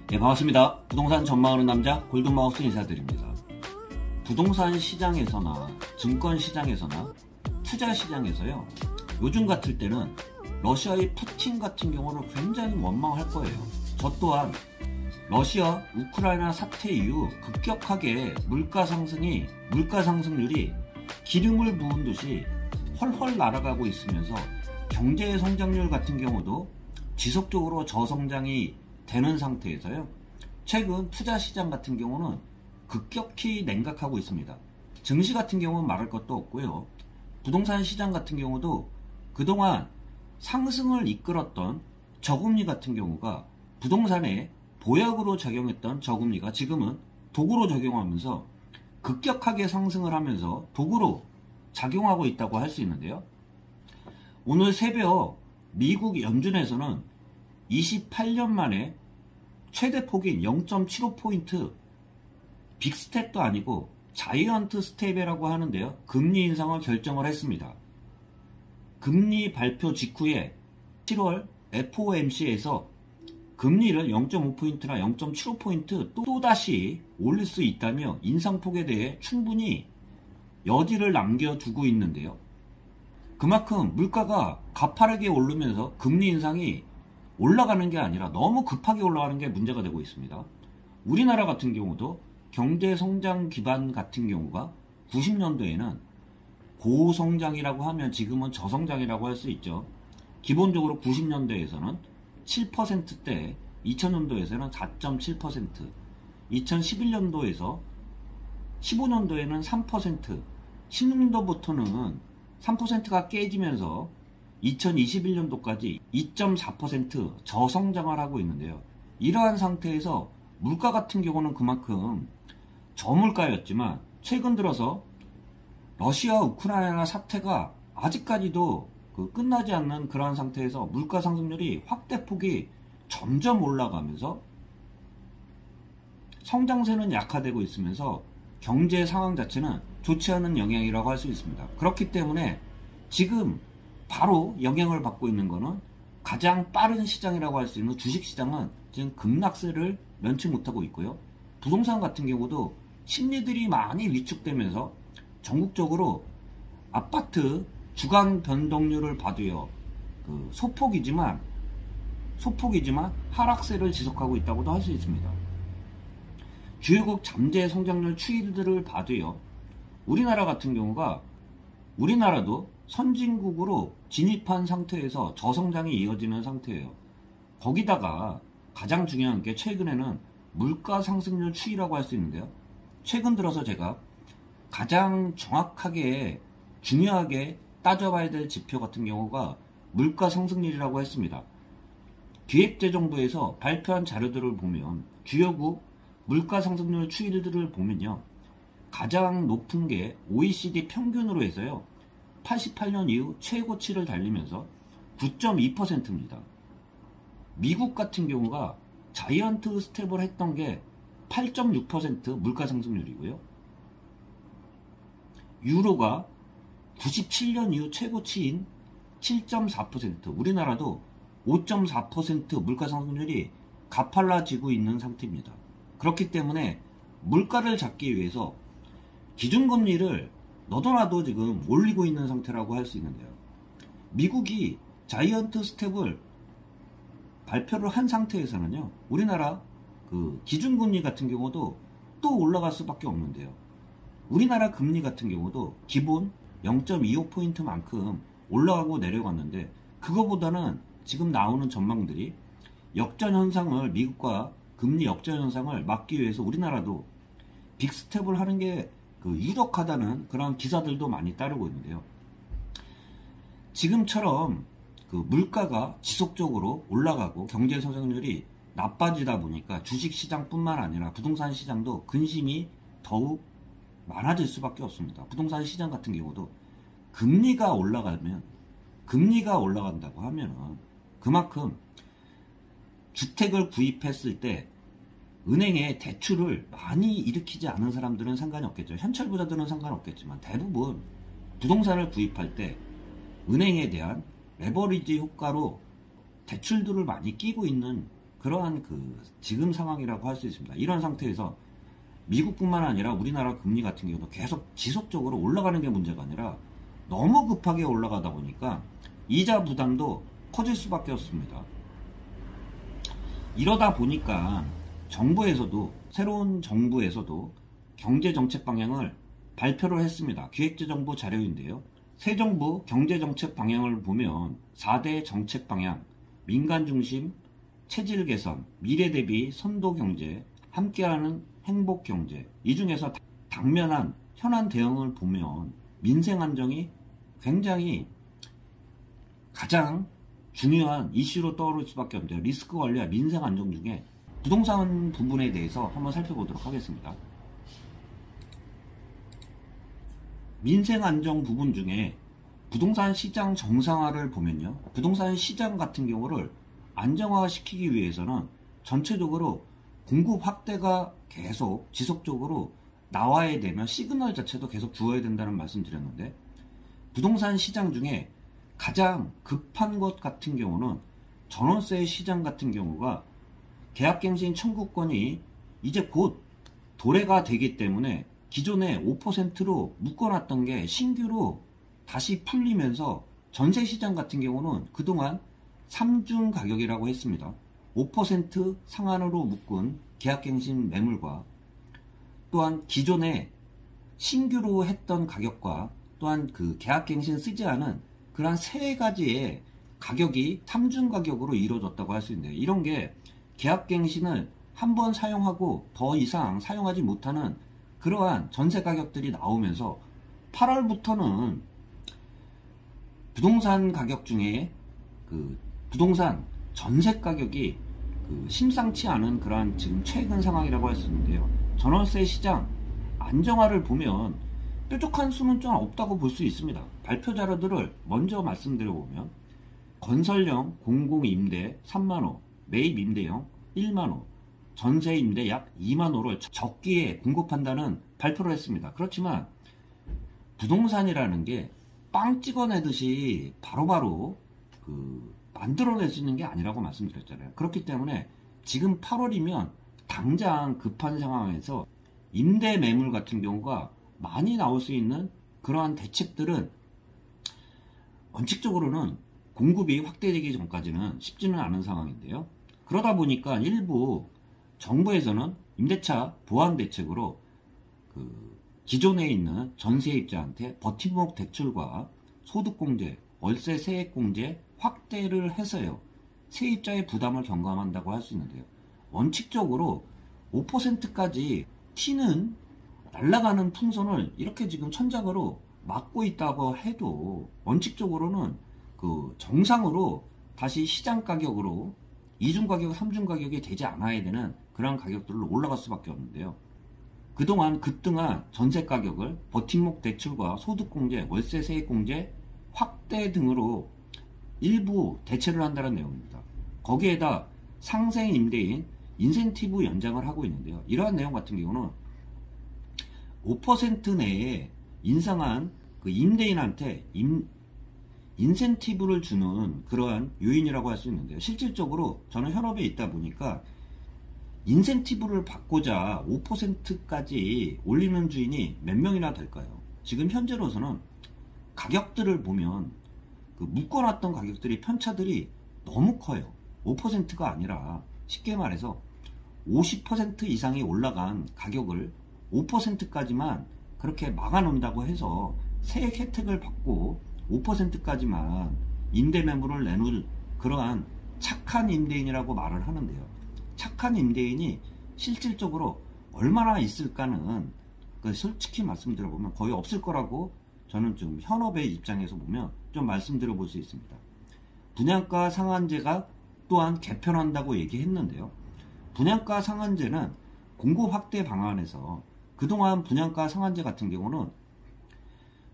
네, 반갑습니다. 부동산 전망하는 남자 골든마우스 인사드립니다. 부동산 시장에서나 증권 시장에서나 투자 시장에서요, 요즘 같을 때는 러시아의 푸틴 같은 경우는 굉장히 원망할 거예요. 저 또한 러시아 우크라이나 사태 이후 급격하게 물가 상승률이 기름을 부은 듯이 헐헐 날아가고 있으면서 경제 성장률 같은 경우도 지속적으로 저성장이 되는 상태에서요, 최근 투자 시장 같은 경우는 급격히 냉각하고 있습니다. 증시 같은 경우는 말할 것도 없고요. 부동산 시장 같은 경우도 그동안 상승을 이끌었던 저금리 같은 경우가, 부동산에 보약으로 작용했던 저금리가 지금은 도구로 적용하면서 급격하게 상승을 하면서 도구로 작용하고 있다고 할 수 있는데요. 오늘 새벽 미국 연준에서는 28년 만에 최대 폭인 0.75포인트, 빅스텝도 아니고 자이언트 스텝이라고 하는데요, 금리 인상을 결정을 했습니다. 금리 발표 직후에 7월 FOMC에서 금리를 0.5포인트나 0.75포인트 또다시 올릴 수 있다며 인상폭에 대해 충분히 여지를 남겨두고 있는데요. 그만큼 물가가 가파르게 오르면서 금리 인상이 올라가는 게 아니라 너무 급하게 올라가는 게 문제가 되고 있습니다. 우리나라 같은 경우도 경제 성장 기반 같은 경우가 90년도에는 고성장이라고 하면 지금은 저성장이라고 할 수 있죠. 기본적으로 90년대에서는 7%대, 2000년도에서는 4.7%, 2011년도에서 15년도에는 3%, 16년도부터는 3%가 깨지면서 2021년도까지 2.4% 저성장을 하고 있는데요. 이러한 상태에서 물가 같은 경우는 그만큼 저물가였지만, 최근 들어서 러시아 우크라이나 사태가 아직까지도 끝나지 않는 그러한 상태에서 물가 상승률이 확대폭이 점점 올라가면서 성장세는 약화되고 있으면서 경제 상황 자체는 좋지 않은 영향이라고 할 수 있습니다. 그렇기 때문에 지금 바로 영향을 받고 있는 것은 가장 빠른 시장이라고 할 수 있는 주식시장은 지금 급락세를 면치 못하고 있고요. 부동산 같은 경우도 심리들이 많이 위축되면서 전국적으로 아파트 주간 변동률을 봐도요, 소폭이지만 하락세를 지속하고 있다고도 할 수 있습니다. 주요국 잠재 성장률 추이들을 봐도요, 우리나라 같은 경우가, 우리나라도 선진국으로 진입한 상태에서 저성장이 이어지는 상태예요. 거기다가 가장 중요한 게 최근에는 물가 상승률 추이라고 할 수 있는데요. 최근 들어서 제가 가장 정확하게 중요하게 따져봐야 될 지표 같은 경우가 물가 상승률이라고 했습니다. 기획재정부에서 발표한 자료들을 보면, 주요국 물가 상승률 추이들을 보면요, 가장 높은 게 OECD 평균으로 해서요, 88년 이후 최고치를 달리면서 9.2%입니다. 미국 같은 경우가 자이언트 스텝을 했던 게 8.6% 물가 상승률이고요. 유로가 97년 이후 최고치인 7.4%, 우리나라도 5.4% 물가 상승률이 가팔라지고 있는 상태입니다. 그렇기 때문에 물가를 잡기 위해서 기준금리를 너도나도 지금 올리고 있는 상태라고 할 수 있는데요. 미국이 자이언트 스텝을 발표를 한 상태에서는요, 우리나라 기준금리 같은 경우도 또 올라갈 수밖에 없는데요. 우리나라 금리 같은 경우도 기본 0.25포인트만큼 올라가고 내려갔는데, 그거보다는 지금 나오는 전망들이 역전현상을, 미국과 금리 역전현상을 막기 위해서 우리나라도 빅스텝을 하는 게 유력하다는 그런 기사들도 많이 따르고 있는데요. 지금처럼 물가가 지속적으로 올라가고 경제 성장률이 나빠지다 보니까 주식시장뿐만 아니라 부동산 시장도 근심이 더욱 많아질 수밖에 없습니다. 부동산 시장 같은 경우도 금리가 올라간다고 하면은 그만큼 주택을 구입했을 때 은행에 대출을 많이 일으키지 않은 사람들은 상관이 없겠죠. 현찰부자들은 상관없겠지만, 대부분 부동산을 구입할 때 은행에 대한 레버리지 효과로 대출들을 많이 끼고 있는 그러한 지금 상황이라고 할 수 있습니다. 이런 상태에서 미국뿐만 아니라 우리나라 금리 같은 경우도 계속 지속적으로 올라가는 게 문제가 아니라 너무 급하게 올라가다 보니까 이자 부담도 커질 수밖에 없습니다. 이러다 보니까 새로운 정부에서도 경제정책 방향을 발표를 했습니다. 기획재정부 자료인데요. 새 정부 경제정책 방향을 보면 4대 정책 방향, 민간 중심, 체질 개선, 미래 대비 선도 경제, 함께하는 행복 경제, 이 중에서 당면한 현안 대응을 보면 민생 안정이 굉장히 가장 중요한 이슈로 떠오를 수밖에 없는데요. 리스크 관리와 민생 안정 중에 부동산 부분에 대해서 한번 살펴보도록 하겠습니다. 민생 안정 부분 중에 부동산 시장 정상화를 보면요. 부동산 시장 같은 경우를 안정화시키기 위해서는 전체적으로 공급 확대가 계속 지속적으로 나와야 되면 시그널 자체도 계속 주어야 된다는 말씀 드렸는데, 부동산 시장 중에 가장 급한 것 같은 경우는 전월세 시장 같은 경우가 계약갱신 청구권이 이제 곧 도래가 되기 때문에 기존에 5%로 묶어놨던 게 신규로 다시 풀리면서 전세 시장 같은 경우는 그동안 3중 가격이라고 했습니다. 5% 상한으로 묶은 계약갱신 매물과 또한 기존에 신규로 했던 가격과 또한 계약갱신 쓰지 않은 그러한 세 가지의 가격이 3중 가격으로 이루어졌다고 할 수 있는데, 이런 게 계약갱신을 한번 사용하고 더 이상 사용하지 못하는 그러한 전세 가격들이 나오면서 8월부터는 부동산 가격 중에 부동산 전세 가격이 심상치 않은 그러한 지금 최근 상황이라고 할 수 있는데요. 전월세 시장 안정화를 보면 뾰족한 수는 좀 없다고 볼 수 있습니다. 발표 자료들을 먼저 말씀드려보면 건설형 공공임대 3만호, 매입임대형 1만호, 전세임대 약 2만호를 적기에 공급한다는 발표를 했습니다. 그렇지만 부동산이라는 게 빵 찍어내듯이 바로바로 만들어낼 수 있는 게 아니라고 말씀드렸잖아요. 그렇기 때문에 지금 8월이면 당장 급한 상황에서 임대 매물 같은 경우가 많이 나올 수 있는 그러한 대책들은 원칙적으로는 공급이 확대되기 전까지는 쉽지는 않은 상황인데요. 그러다 보니까 일부 정부에서는 임대차 보완 대책으로 기존에 있는 전세입자한테 버팀목 대출과 소득공제, 월세 세액공제 확대를 해서요, 세입자의 부담을 경감한다고 할 수 있는데요. 원칙적으로 5%까지 튀는 날아가는 풍선을 이렇게 지금 천장으로 막고 있다고 해도 원칙적으로는 정상으로 다시 시장 가격으로 2중 가격, 3중 가격이 되지 않아야 되는 그런 가격들로 올라갈 수밖에 없는데요. 그동안 급등한 전세 가격을 버팀목 대출과 소득공제, 월세 세액공제 확대 등으로 일부 대체를 한다는 내용입니다. 거기에다 상생 임대인 인센티브 연장을 하고 있는데요. 이러한 내용 같은 경우는 5% 내에 인상한 임대인한테 인센티브를 주는 그러한 요인이라고 할 수 있는데요. 실질적으로 저는 현업에 있다 보니까 인센티브를 받고자 5%까지 올리는 주인이 몇 명이나 될까요? 지금 현재로서는 가격들을 보면 묶어놨던 가격들이 편차들이 너무 커요. 5%가 아니라 쉽게 말해서 50% 이상이 올라간 가격을 5%까지만 그렇게 막아놓는다고 해서 세액 혜택을 받고 5%까지만 임대 매물을 내놓을 그러한 착한 임대인이라고 말을 하는데요. 착한 임대인이 실질적으로 얼마나 있을까는 솔직히 말씀드려보면 거의 없을 거라고 저는 좀 현업의 입장에서 보면 좀 말씀드려 볼 수 있습니다. 분양가 상한제가 또한 개편한다고 얘기했는데요. 분양가 상한제는 공급 확대 방안에서 그동안 분양가 상한제 같은 경우는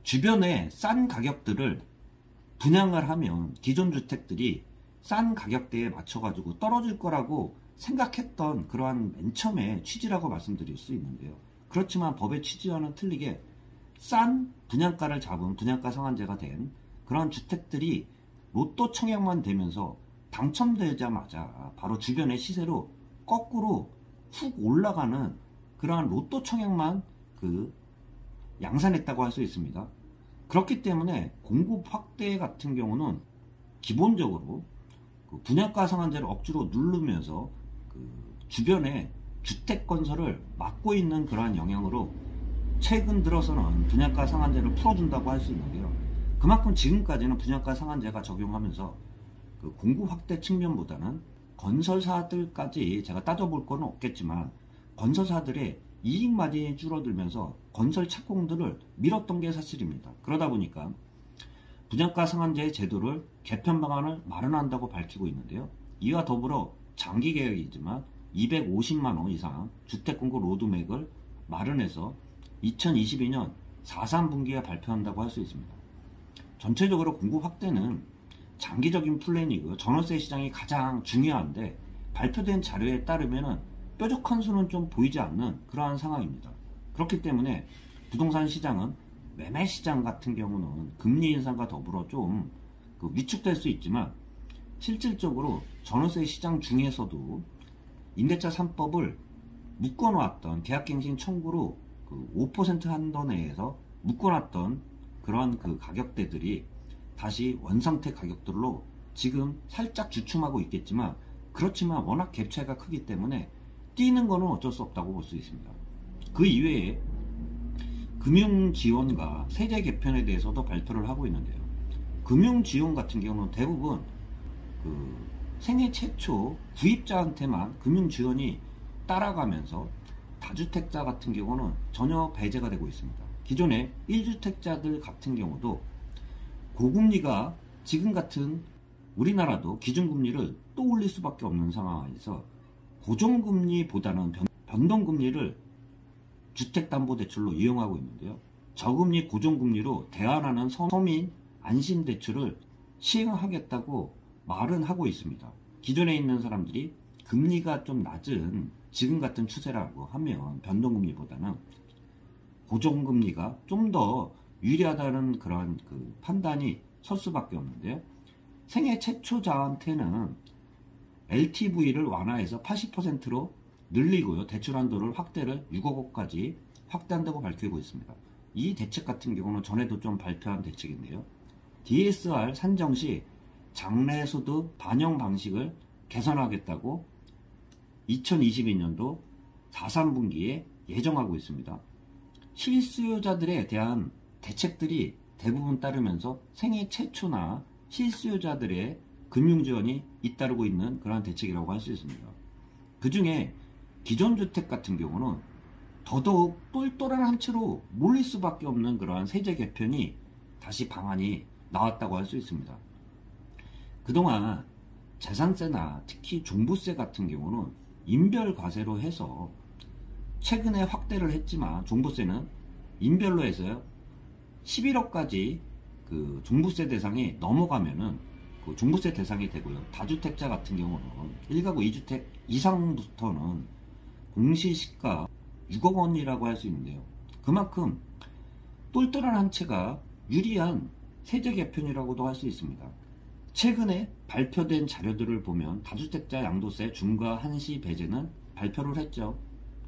주변에 싼 가격들을 분양을 하면 기존 주택들이 싼 가격대에 맞춰가지고 떨어질 거라고 생각했던 그러한 맨 처음에 취지라고 말씀드릴 수 있는데요. 그렇지만 법의 취지와는 틀리게 싼 분양가를 잡은 분양가 상한제가 된 그런 주택들이 로또 청약만 되면서 당첨되자마자 바로 주변의 시세로 거꾸로 훅 올라가는 그러한 로또 청약만 양산했다고 할 수 있습니다. 그렇기 때문에 공급 확대 같은 경우는 기본적으로 분양가 상한제를 억지로 누르면서 주변에 주택 건설을 막고 있는 그러한 영향으로 최근 들어서는 분양가 상한제를 풀어준다고 할 수 있는데요. 그만큼 지금까지는 분양가 상한제가 적용하면서 공급 확대 측면보다는 건설사들까지 제가 따져볼 건 없겠지만 건설사들의 이익 마진이 줄어들면서 건설 착공들을 밀었던 게 사실입니다. 그러다 보니까 분양가 상한제 제도를 개편 방안을 마련한다고 밝히고 있는데요. 이와 더불어 장기 계획이지만 250만호 이상 주택 공급 로드맵을 마련해서 2022년 4~3분기에 발표한다고 할 수 있습니다. 전체적으로 공급 확대는 장기적인 플랜이고요. 전월세 시장이 가장 중요한데 발표된 자료에 따르면 뾰족한 수는 좀 보이지 않는 그러한 상황입니다. 그렇기 때문에 부동산 시장은 매매 시장 같은 경우는 금리 인상과 더불어 좀 위축될 수 있지만 실질적으로 전월세 시장 중에서도 임대차 3법을 묶어놨던 계약갱신 청구로 5% 한도 내에서 묶어놨던 그런 가격대들이 다시 원상태 가격들로 지금 살짝 주춤하고 있겠지만 그렇지만 워낙 갭 차이가 크기 때문에 뛰는 거는 어쩔 수 없다고 볼 수 있습니다. 그 이외에 금융지원과 세제 개편에 대해서도 발표를 하고 있는데요. 금융지원 같은 경우는 대부분 생애 최초 구입자한테만 금융지원이 따라가면서 다주택자 같은 경우는 전혀 배제가 되고 있습니다. 기존의 1주택자들 같은 경우도 고금리가 지금 같은 우리나라도 기준금리를 또 올릴 수밖에 없는 상황에서 고정금리보다는 변동금리를 주택담보대출로 이용하고 있는데요. 저금리 고정금리로 대안하는 서민 안심대출을 시행하겠다고 말은 하고 있습니다. 기존에 있는 사람들이 금리가 좀 낮은 지금 같은 추세라고 하면 변동금리보다는 고정금리가 좀 더 유리하다는 그런 판단이 설 수밖에 없는데요. 생애 최초자한테는 LTV를 완화해서 80%로 늘리고요. 대출 한도를 확대를 6억 원까지 확대한다고 밝히고 있습니다. 이 대책 같은 경우는 전에도 좀 발표한 대책인데요. DSR 산정 시 장래소득 반영 방식을 개선하겠다고 2022년도 4~3분기에 예정하고 있습니다. 실수요자들에 대한 대책들이 대부분 따르면서 생애 최초나 실수요자들의 금융지원이 잇따르고 있는 그러한 대책이라고 할 수 있습니다. 그 중에 기존주택 같은 경우는 더더욱 똘똘한 한 채로 몰릴 수밖에 없는 그러한 세제 개편이 다시 방안이 나왔다고 할 수 있습니다. 그동안 재산세나 특히 종부세 같은 경우는 인별과세로 해서 최근에 확대를 했지만 종부세는 인별로 해서요 11억까지 종부세 대상이 넘어가면은 종부세 대상이 되고요. 다주택자 같은 경우는 1가구 2주택 이상부터는 공시시가 6억 원이라고 할 수 있는데요. 그만큼 똘똘한 한 채가 유리한 세제 개편이라고도 할 수 있습니다. 최근에 발표된 자료들을 보면 다주택자 양도세 중과 한시 배제는 발표를 했죠.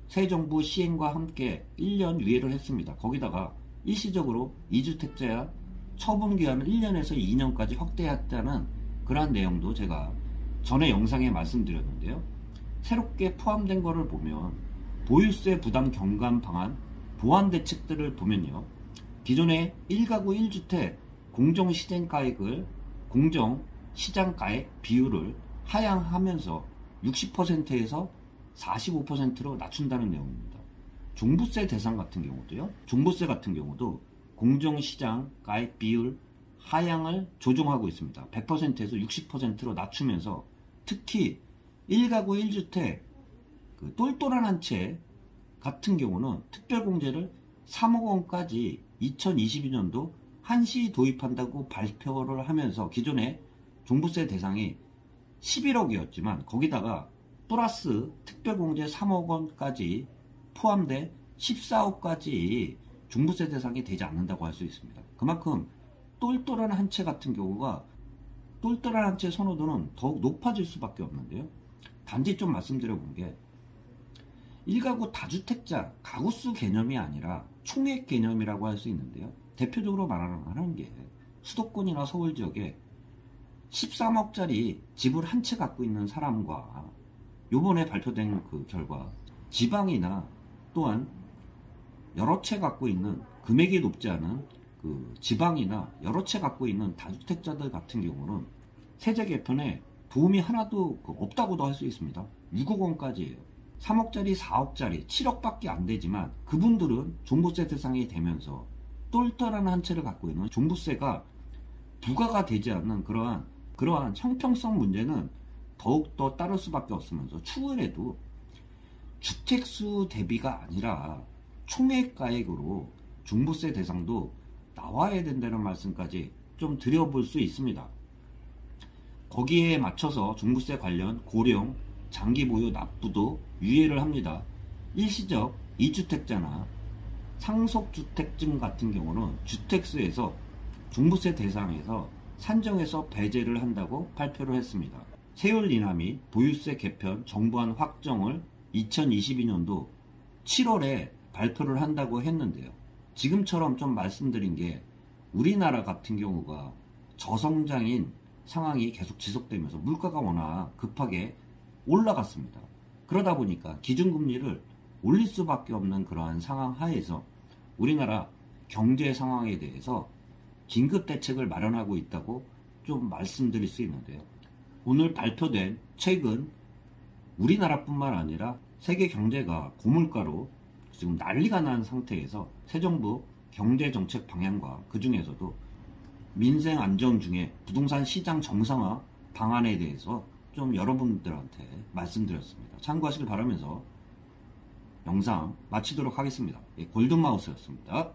새 정부 시행과 함께 1년 유예를 했습니다. 거기다가 일시적으로 2주택자야 처분기한을 1년에서 2년까지 확대했다는 그러한 내용도 제가 전에 영상에 말씀드렸는데요. 새롭게 포함된 거를 보면 보유세 부담 경감 방안, 보완 대책들을 보면요. 기존의 1가구 1주택 공정시장가액 비율을 하향하면서 60%에서 45%로 낮춘다는 내용입니다. 종부세 대상 같은 경우도요. 종부세 같은 경우도 공정시장가액 비율 하향을 조정하고 있습니다. 100%에서 60%로 낮추면서 특히 1가구 1주택 똘똘한 한 채 같은 경우는 특별공제를 3억 원까지 2022년도 한시 도입한다고 발표를 하면서 기존에 종부세 대상이 11억이었지만 거기다가 플러스 특별공제 3억 원까지 포함돼 14억까지 종부세 대상이 되지 않는다고 할 수 있습니다. 그만큼 똘똘한 한 채 같은 경우가 똘똘한 한 채 선호도는 더욱 높아질 수밖에 없는데요. 단지 좀 말씀드려본 게 1가구 다주택자 가구수 개념이 아니라 총액 개념이라고 할 수 있는데요. 대표적으로 말하는 게 수도권이나 서울 지역에 13억짜리 집을 한 채 갖고 있는 사람과 요번에 발표된 그 결과 지방이나 또한 여러 채 갖고 있는 금액이 높지 않은 그 지방이나 여러 채 갖고 있는 다주택자들 같은 경우는 세제 개편에 도움이 하나도 없다고도 할 수 있습니다. 6억 원까지예요. 3억짜리, 4억짜리, 7억밖에 안 되지만 그분들은 종부세 대상이 되면서 똘똘한 한 채를 갖고 있는 종부세가 부과가 되지 않는 그러한 형평성 문제는 더욱더 따를 수밖에 없으면서 추후에도 주택수 대비가 아니라 총액가액으로 종부세 대상도 나와야 된다는 말씀까지 좀 드려볼 수 있습니다. 거기에 맞춰서 종부세 관련 고령, 장기 보유 납부도 유예를 합니다. 일시적 2주택자나 상속주택증 같은 경우는 주택수에서 종부세 대상에서 산정해서 배제를 한다고 발표를 했습니다. 세율 인하 및 보유세 개편 정부안 확정을 2022년도 7월에 발표를 한다고 했는데요. 지금처럼 좀 말씀드린 게 우리나라 같은 경우가 저성장인 상황이 계속 지속되면서 물가가 워낙 급하게 올라갔습니다. 그러다 보니까 기준금리를 올릴 수밖에 없는 그러한 상황 하에서 우리나라 경제 상황에 대해서 긴급대책을 마련하고 있다고 좀 말씀드릴 수 있는데요. 오늘 발표된 최근 우리나라뿐만 아니라 세계 경제가 고물가로 지금 난리가 난 상태에서 새 정부 경제정책 방향과 그 중에서도 민생 안정 중에 부동산 시장 정상화 방안에 대해서 좀 여러분들한테 말씀드렸습니다. 참고하시길 바라면서 영상 마치도록 하겠습니다. 골든마우스였습니다.